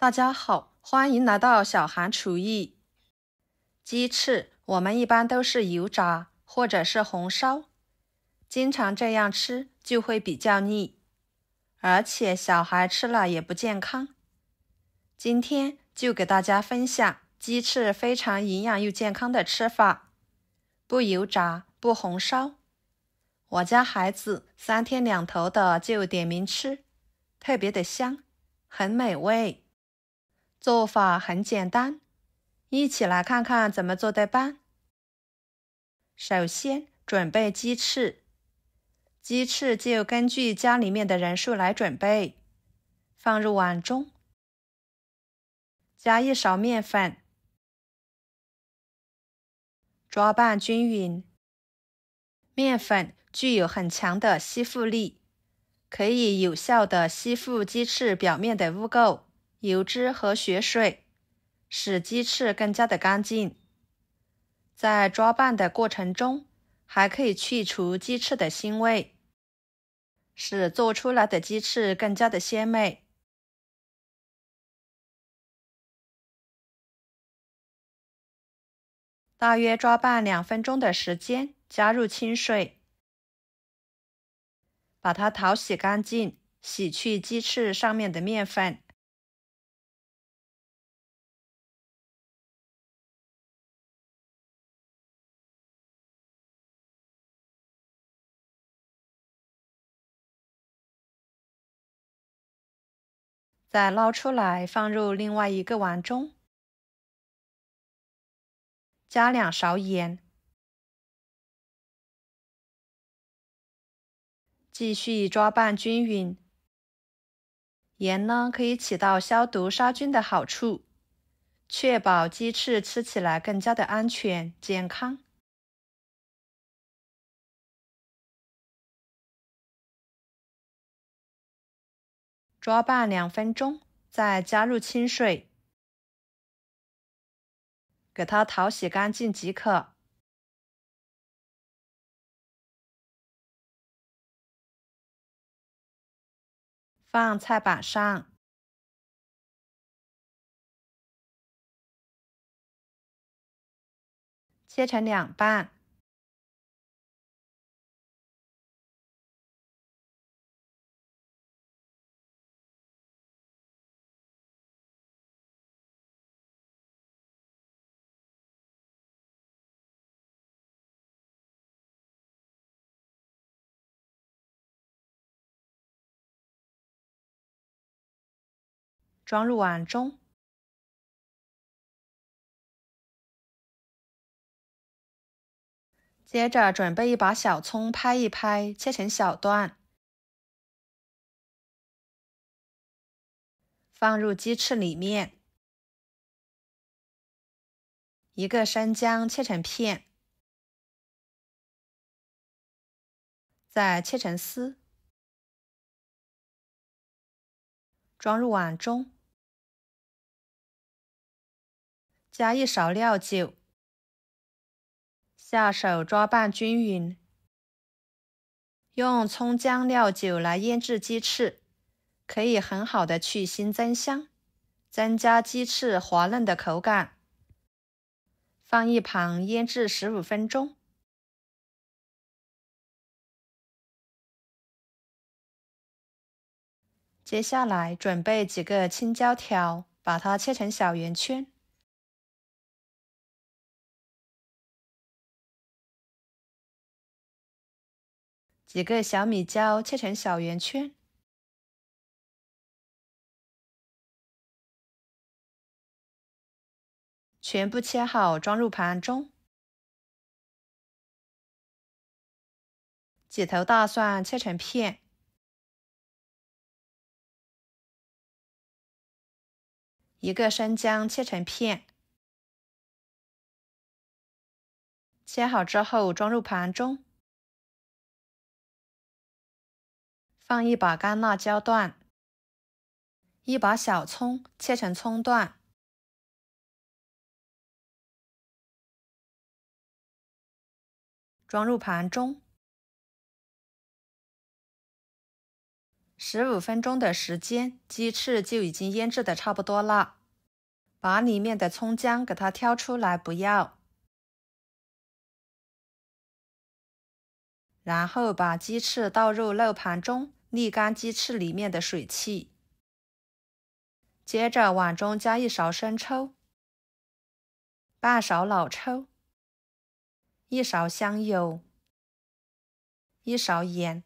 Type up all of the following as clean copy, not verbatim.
大家好，欢迎来到小韩厨艺。鸡翅我们一般都是油炸或者是红烧，经常这样吃就会比较腻，而且小孩吃了也不健康。今天就给大家分享鸡翅非常营养又健康的吃法，不油炸，不红烧。我家孩子3天2头的就点名吃，特别的香，很美味。做法很简单，一起来看看怎么做的吧。首先准备鸡翅，鸡翅就根据家里面的人数来准备，放入碗中，加1勺面粉，抓拌均匀。面粉具有很强的吸附力，可以有效地吸附鸡翅表面的污垢、油脂和血水，使鸡翅更加的干净。在抓拌的过程中，还可以去除鸡翅的腥味，使做出来的鸡翅更加的鲜美。大约抓拌2分钟的时间，加入清水，把它淘洗干净，洗去鸡翅上面的面粉。再捞出来，放入另外一个碗中，加2勺盐，继续抓拌均匀。盐呢，可以起到消毒杀菌的好处，确保鸡翅吃起来更加的安全健康。抓拌2分钟，再加入清水，给它淘洗干净即可。放菜板上，切成2半，装入碗中。接着准备1把小葱，拍一拍，切成小段，放入鸡翅里面。1个生姜切成片，再切成丝，装入碗中，加1勺料酒，下手抓拌均匀。用葱姜料酒来腌制鸡翅，可以很好的去腥增香，增加鸡翅滑嫩的口感。放一旁腌制15分钟。接下来准备几个青椒条，把它切成小圆圈。几个小米椒切成小圆圈。全部切好，装入盘中。几头大蒜切成片。1个生姜切成片。切好之后装入盘中。放1把干辣椒段。1把小葱切成葱段。装入盘中。15分钟的时间，鸡翅就已经腌制的差不多了。把里面的葱姜给它挑出来，不要。然后把鸡翅倒入漏盘中，沥干鸡翅里面的水汽。接着碗中加1勺生抽，半勺老抽，1勺香油，1勺盐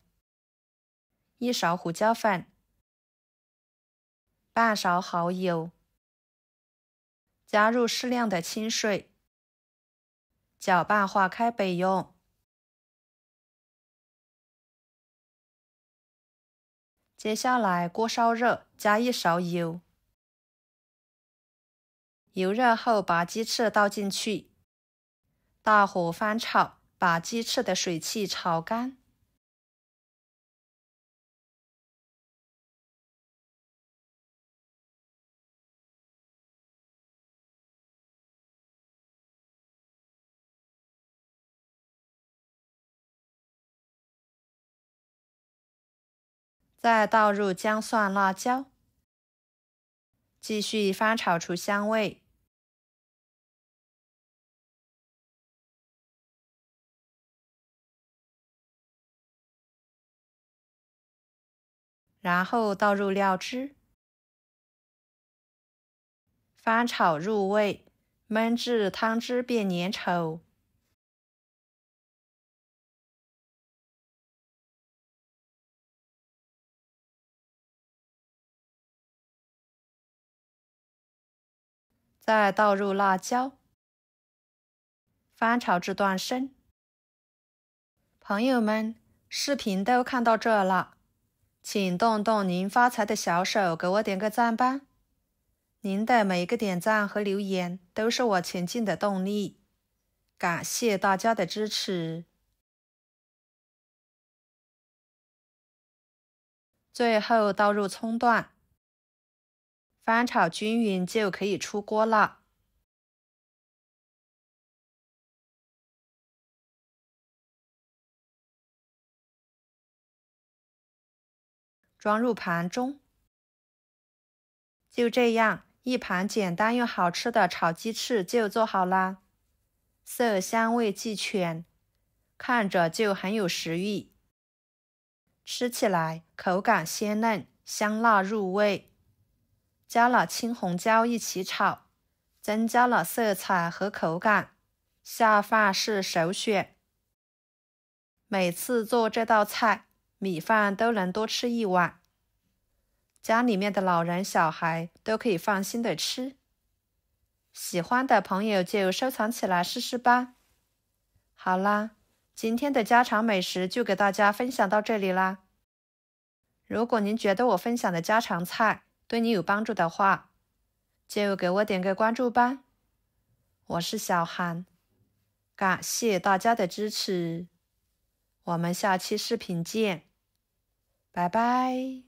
，1勺胡椒粉，半勺蚝油，加入适量的清水，搅拌化开备用。接下来锅烧热，加1勺油。油热后，把鸡翅倒进去，大火翻炒，把鸡翅的水汽炒干。再倒入姜、蒜、辣椒，继续翻炒出香味。然后倒入料汁，翻炒入味，焖至汤汁变粘稠。再倒入辣椒，翻炒至断生。朋友们，视频都看到这了，请动动您发财的小手，给我点个赞吧！您的每一个点赞和留言都是我前进的动力，感谢大家的支持。最后倒入葱段，翻炒均匀就可以出锅了。装入盘中。就这样，一盘简单又好吃的炒鸡翅就做好啦，色香味俱全，看着就很有食欲。吃起来口感鲜嫩，香辣入味。加了青红椒一起炒，增加了色彩和口感，下饭是首选。每次做这道菜，米饭都能多吃1碗。家里面的老人小孩都可以放心的吃，喜欢的朋友就收藏起来试试吧。好啦，今天的家常美食就给大家分享到这里啦。如果您觉得我分享的家常菜对你有帮助的话，就给我点个关注吧。我是小韩，感谢大家的支持，我们下期视频见，拜拜。